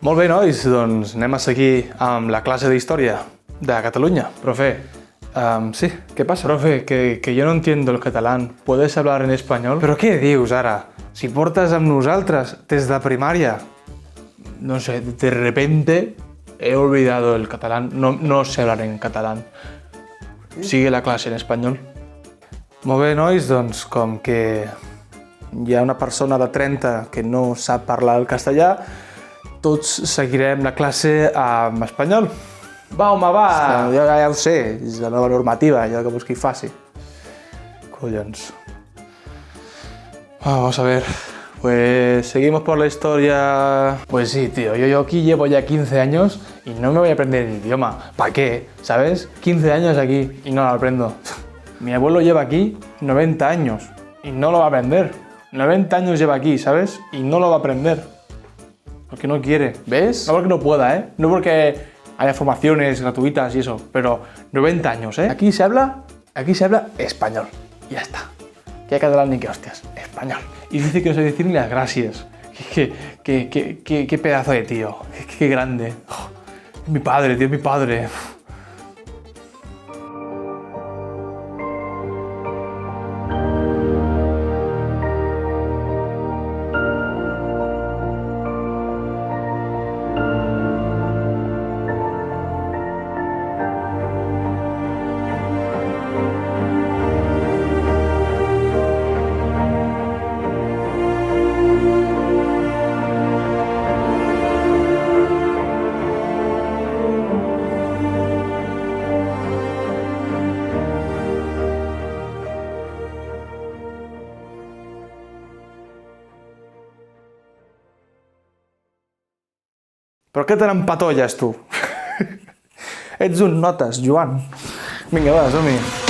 Molt bé, nois, doncs anem a seguir amb la clase d'història de Catalunya. Profe, sí, ¿qué pasa? Profe, que yo no entiendo el catalán. ¿Puedes hablar en español? Però què dius ara? Si portes amb nosaltres des de primària. No sé, de repente he olvidado el catalán. No sé hablar en catalán. Sigue la clase en espanyol. Molt bé, nois, doncs com que hi ha una persona de 30 que no sap parlar el castellà, tots seguirem la classe en espanyol. Va, home, va! Jo ja ho sé, és la nova normativa, allò que vols que hi faci. Collons. Vamos a ver. Pues seguimos por la historia. Pues sí, tío, yo aquí llevo ya 15 años y no me voy a aprender el idioma. ¿Para qué? ¿Sabes? 15 años aquí y no lo aprendo. Mi abuelo lleva aquí 90 años y no lo va a aprender. 90 años lleva aquí, ¿sabes? Y no lo va a aprender. Porque no quiere. ¿Ves? No porque no pueda, ¿eh? No porque haya formaciones gratuitas y eso, pero 90 años, ¿eh? Aquí se habla español. Y ya está. Que hay catalán ni que hostias. Español. Y dice que no sé decir ni las gracias. Qué pedazo de tío. Qué grande. Oh, mi padre, tío, mi padre. Però què te n'empatolles, tu? Ets un notes, Joan. Vinga, va, som-hi.